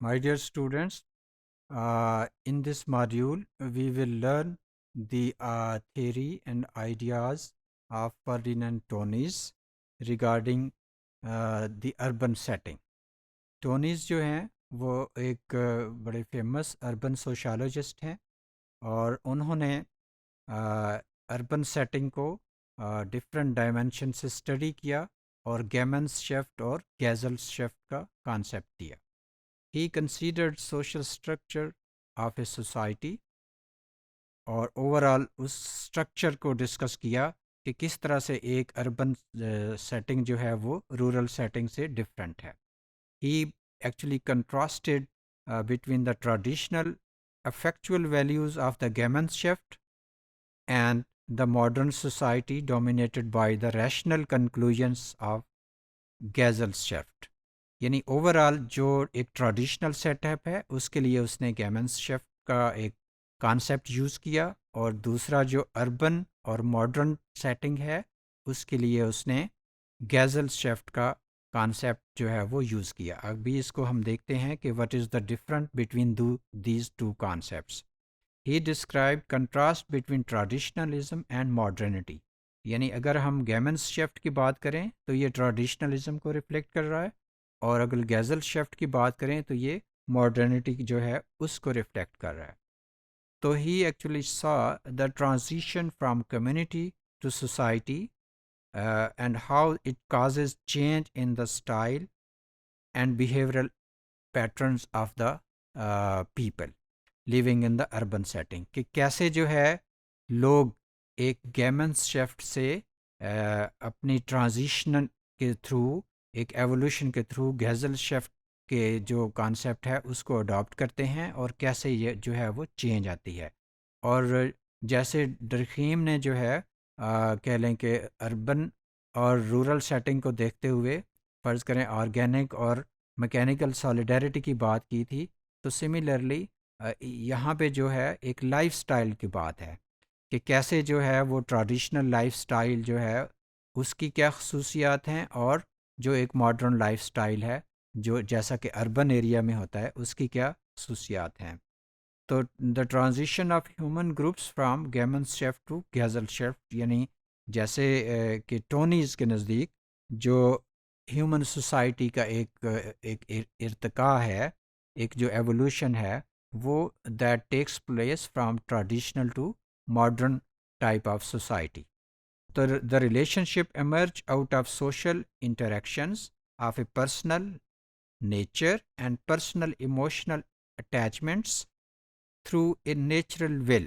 My dear students, in this module, we will learn the theory and ideas of Ferdinand Tönnies regarding the urban setting. ٹونیز جو ہیں وہ ایک بڑے famous urban سوشالوجسٹ ہیں، اور انہوں نے اربن سیٹنگ کو ڈفرینٹ ڈائمینشن سے اسٹڈی کیا اور گیمنس شفٹ اور گیزل شفٹ کا کانسیپٹ دیا. ہی considered social structure of a society, اور اوور آل اس اسٹرکچر کو ڈسکس کیا کہ کس طرح سے ایک اربن سیٹنگ جو ہے وہ رورل سیٹنگ سے ڈفرینٹ ہے. He actually contrasted between the traditional effectual values of the Gemeinschaft and the modern society dominated by the rational conclusions of Gesellschaft. یعنی اوورآل جو ایک ٹریڈیشنل سیٹ اپ ہے اس کے لیے اس نے گیمنسشفٹ کا ایک کانسیپٹ یوز کیا، اور دوسرا جو اربن اور ماڈرن سیٹنگ ہے اس کے لیے اس نے گیزل شیفٹ کا کانسیپٹ جو ہے وہ یوز کیا. ابھی اس کو ہم دیکھتے ہیں کہ what is the different between these two concepts. He describe contrast between traditionalism and modernity. یعنی اگر ہم گیمنس شیفٹ کی بات کریں تو یہ ٹریڈیشنلزم کو ریفلیکٹ کر رہا ہے، اور اگر گیزل شیفٹ کی بات کریں تو یہ ماڈرنٹی جو ہے اس کو ریفلیکٹ کر رہا ہے. تو ہی ایکچولی سا the transition from community to society and how it causes change in the style and behavioral patterns of the people living in the urban setting. کہ کیسے جو ہے لوگ ایک گیمنس شیفٹ سے اپنی ٹرانزیشن کے تھرو، ایک ایوولوشن کے تھرو گیزل شیفٹ کے جو کانسیپٹ ہے اس کو اڈاپٹ کرتے ہیں، اور کیسے یہ جو ہے وہ چینج آتی ہے. اور جیسے ڈرخیم نے جو ہے کہہ لیں کہ اربن اور رورل سیٹنگ کو دیکھتے ہوئے فرض کریں آرگینک اور میکینیکل سالیڈیرٹی کی بات کی تھی، تو سملرلی یہاں پہ جو ہے ایک لائف سٹائل کی بات ہے کہ کیسے جو ہے وہ ٹریڈیشنل لائف سٹائل جو ہے اس کی کیا خصوصیات ہیں، اور جو ایک ماڈرن لائف سٹائل ہے جو جیسا کہ اربن ایریا میں ہوتا ہے اس کی کیا خصوصیات ہیں. تو the transition of human groups from gemeinschaft to gesellschaft, یعنی جیسے کہ ٹونیز کے نزدیک جو ہیومن سوسائٹی کا ایک ارتقاء ہے، ایک جو ایوولوشن ہے وہ that takes place from traditional to modern type of society. تو the relationship emerge out of social interactions of a personal nature and personal emotional attachments through a natural will.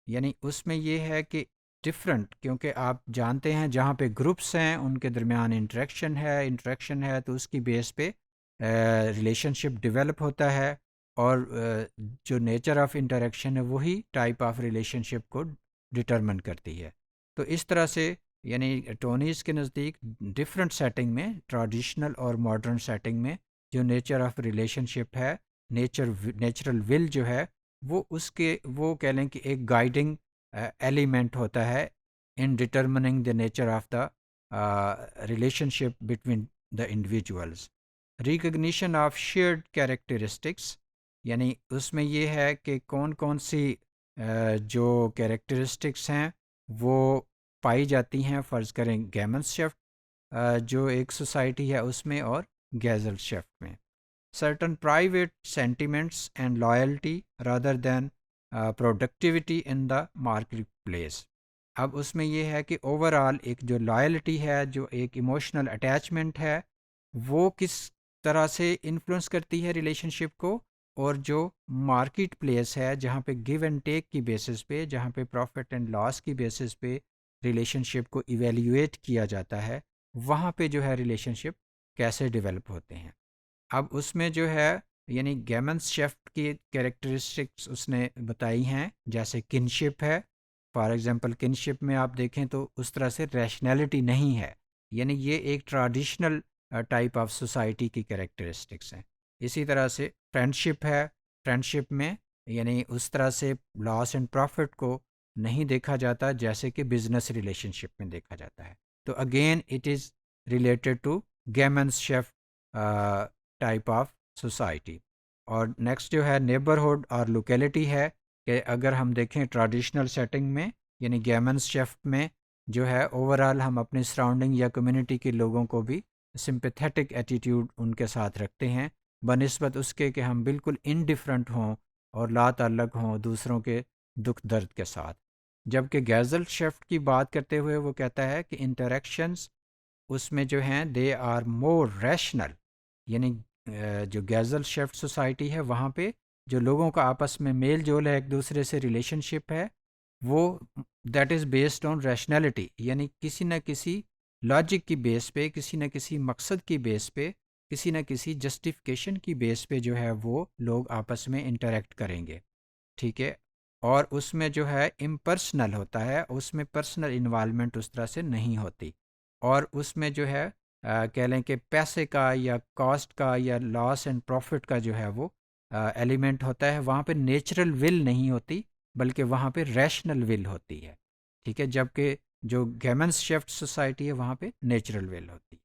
یعنی اس میں یہ ہے کہ different, کیونکہ آپ جانتے ہیں جہاں پہ گروپس ہیں ان کے درمیان انٹریکشن ہے تو اس کی بیس پہ ریلیشن شپ ڈیولپ ہوتا ہے، اور جو نیچر آف انٹریکشن ہے وہی ٹائپ آف ریلیشن شپ کو ڈٹرمن کرتی ہے. تو اس طرح سے یعنی ٹونیز کے نزدیک ڈفرینٹ سیٹنگ میں، ٹریڈیشنل اور ماڈرن سیٹنگ میں جو نیچر آف ریلیشن شپ ہے، نیچرل ول جو ہے وہ کہہ لیں کہ ایک گائیڈنگ ایلیمنٹ ہوتا ہے in determining the nature of the relationship between the individuals. Recognition of shared characteristics, یعنی اس میں یہ ہے کہ کون کون سی جو کیریکٹرسٹکس ہیں وہ پائی جاتی ہیں فرض کریں گیمنس شفٹ جو ایک سوسائٹی ہے اس میں، اور گیزل شفٹ میں. certain private sentiments and loyalty rather than productivity in the marketplace. اب اس میں یہ ہے کہ اوور آل ایک جو لائلٹی ہے، جو ایک ایموشنل اٹیچمنٹ ہے، وہ کس طرح سے انفلوئنس کرتی ہے ریلیشن شپ کو، اور جو مارکیٹ پلیس ہے جہاں پہ گیو اینڈ ٹیک کی بیسس پہ، جہاں پہ پروفٹ اینڈ لاس کی بیسس پہ ریلیشن شپ کو ایویلیویٹ کیا جاتا ہے، وہاں پہ جو ہے ریلیشن شپ کیسے ڈیولپ ہوتے ہیں. اب اس میں جو ہے یعنی گیمنس شیفٹ کی کیریکٹرسٹکس اس نے بتائی ہیں، جیسے کنشپ ہے. فار ایگزامپل کنشپ میں آپ دیکھیں تو اس طرح سے ریشنلٹی نہیں ہے، یعنی یہ ایک ٹریڈیشنل ٹائپ آف سوسائٹی کی کیریکٹرسٹکس ہیں. اسی طرح سے فرینڈشپ ہے. فرینڈشپ میں یعنی اس طرح سے لاس اینڈ پروفٹ کو نہیں دیکھا جاتا جیسے کہ بزنس ریلیشن شپ میں دیکھا جاتا ہے. تو again it is related to gemeinschaft type of society. اور نیکسٹ جو ہے نیبرہڈ اور لوکیلٹی ہے، کہ اگر ہم دیکھیں ٹریڈیشنل سیٹنگ میں یعنی گیمنس شفٹ میں جو ہے اوور آل ہم اپنے سراؤنڈنگ یا کمیونٹی کے لوگوں کو بھی سمپیتھیٹک ایٹیٹیوڈ ان کے ساتھ رکھتے ہیں، بنسبت اس کے کہ ہم بالکل انڈیفرنٹ ہوں اور لا تعلق ہوں دوسروں کے دکھ درد کے ساتھ۔ جبکہ گیزل شفٹ کی بات کرتے ہوئے وہ کہتا ہے کہ انٹریکشنز اس میں جو ہیں دے آر مور ریشنل، یعنی جو گیزل شفٹ سوسائٹی ہے وہاں پہ جو لوگوں کا آپس میں میل جول ہے، ایک دوسرے سے ریلیشن شپ ہے، وہ that is based on rationality, یعنی کسی نہ کسی لاجک کی بیس پہ، کسی نہ کسی مقصد کی بیس پہ، کسی نہ کسی جسٹیفیکیشن کی بیس پہ جو ہے وہ لوگ آپس میں انٹریکٹ کریں گے، ٹھیک ہے۔ اور اس میں جو ہے امپرسنل ہوتا ہے، اس میں پرسنل انوالومنٹ اس طرح سے نہیں ہوتی، اور اس میں جو ہے کہہ لیں کہ پیسے کا یا کاسٹ کا یا لاس اینڈ پروفٹ کا جو ہے وہ ایلیمنٹ ہوتا ہے، وہاں پہ نیچرل ول نہیں ہوتی بلکہ وہاں پہ ریشنل ول ہوتی ہے، ٹھیک ہے، جبکہ جو گیمنس شفٹ سوسائٹی ہے وہاں پہ نیچرل ول ہوتی ہے۔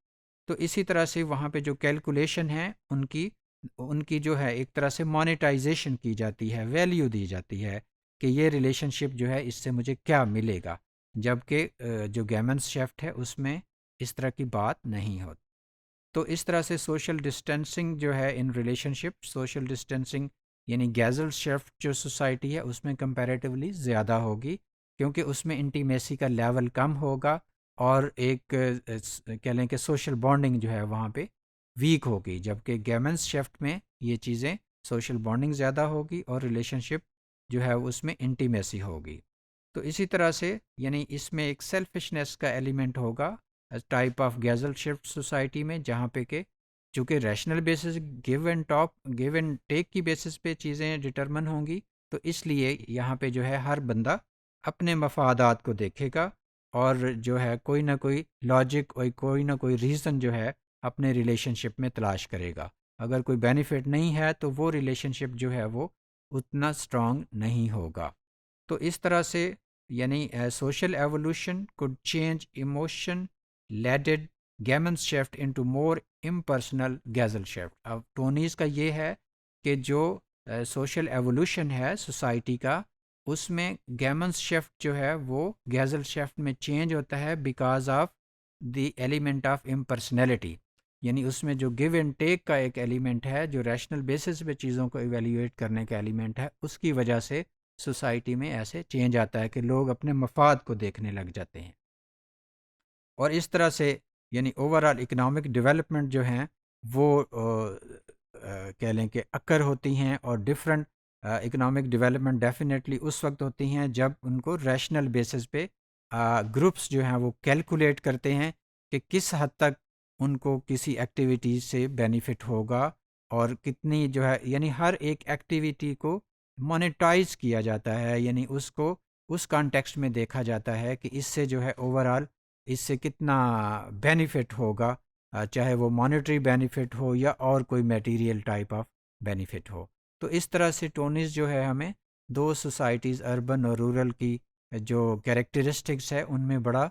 تو اسی طرح سے وہاں پہ جو کیلکولیشن ہے ان کی جو ہے ایک طرح سے مانیٹائزیشن کی جاتی ہے، ویلیو دی جاتی ہے کہ یہ ریلیشن شپ جو ہے اس سے مجھے کیا ملے گا، جبکہ جو گیمنس شفٹ ہے اس میں اس طرح کی بات نہیں ہوتی۔ تو اس طرح سے سوشل ڈسٹینسنگ جو ہے in relation ship, social distancing یعنی گیزل شفٹ جو سوسائٹی ہے اس میں کمپیریٹیولی زیادہ ہوگی، کیونکہ اس میں انٹیمیسی کا لیول کم ہوگا، اور ایک کہہ لیں کہ سوشل بانڈنگ جو ہے وہاں پہ ویک ہوگی، جبکہ گیمنس شفٹ میں یہ چیزیں سوشل بانڈنگ زیادہ ہوگی اور ریلیشن شپ جو ہے اس میں انٹیمیسی ہوگی۔ تو اسی طرح سے یعنی اس میں ایک سیلفشنس کا ایلیمنٹ ہوگا type of Geisel shift society میں، جہاں پہ کہ چونکہ rational basis give and take کی بیسس پہ چیزیں ڈٹرمن ہوں گی، تو اس لیے یہاں پہ جو ہے ہر بندہ اپنے مفادات کو دیکھے گا، اور جو ہے کوئی نہ کوئی لاجک اور کوئی نہ کوئی ریزن جو ہے اپنے ریلیشن شپ میں تلاش کرے گا۔ اگر کوئی بینیفٹ نہیں ہے تو وہ ریلیشن شپ جو ہے وہ اتنا اسٹرانگ نہیں ہوگا۔ تو اس طرح سے یعنی social evolution could change emotion led gemeinschaft into more impersonal gesellschaft. اب ٹونیز کا یہ ہے کہ جو سوشل ایوولوشن ہے سوسائٹی کا، اس میں گیمنس شفٹ جو ہے وہ گیزل شفٹ میں چینج ہوتا ہے because of the element of impersonality, یعنی اس میں جو گیو اینڈ ٹیک کا ایک ایلیمنٹ ہے، جو ریشنل بیسس پہ چیزوں کو ایویلیویٹ کرنے کا ایلیمنٹ ہے، اس کی وجہ سے سوسائٹی میں ایسے چینج آتا ہے کہ لوگ اپنے مفاد کو دیکھنے لگ جاتے ہیں، اور اس طرح سے یعنی اوور آل اکنامک ڈیولپمنٹ جو ہیں وہ کہہ لیں کہ اکر ہوتی ہیں، اور ڈفرینٹ اکنامک ڈیولپمنٹ ڈیفینیٹلی اس وقت ہوتی ہیں جب ان کو ریشنل بیسس پہ گروپس جو ہیں وہ کیلکولیٹ کرتے ہیں کہ کس حد تک ان کو کسی ایکٹیویٹی سے بینیفٹ ہوگا، اور کتنی جو ہے یعنی ہر ایک ایکٹیویٹی کو مانیٹائز کیا جاتا ہے، یعنی اس کو اس کانٹیکسٹ میں دیکھا جاتا ہے کہ اس سے جو ہے اوور آل اس سے کتنا بینیفٹ ہوگا، چاہے وہ مانیٹری بینیفٹ ہو یا اور کوئی میٹیریل ٹائپ آف بینیفٹ ہو۔ تو اس طرح سے ٹونیز جو ہے ہمیں دو سوسائٹیز اربن اور رورل کی جو کیریکٹرسٹکس ہے ان میں بڑا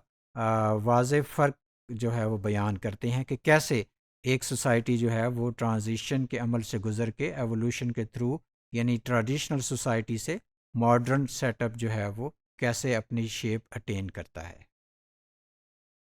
واضح فرق جو ہے وہ بیان کرتے ہیں کہ کیسے ایک سوسائٹی جو ہے وہ ٹرانزیشن کے عمل سے گزر کے ایوولوشن کے تھرو یعنی ٹریڈیشنل سوسائٹی سے ماڈرن سیٹ اپ جو ہے وہ کیسے اپنی شیپ اٹین کرتا ہے۔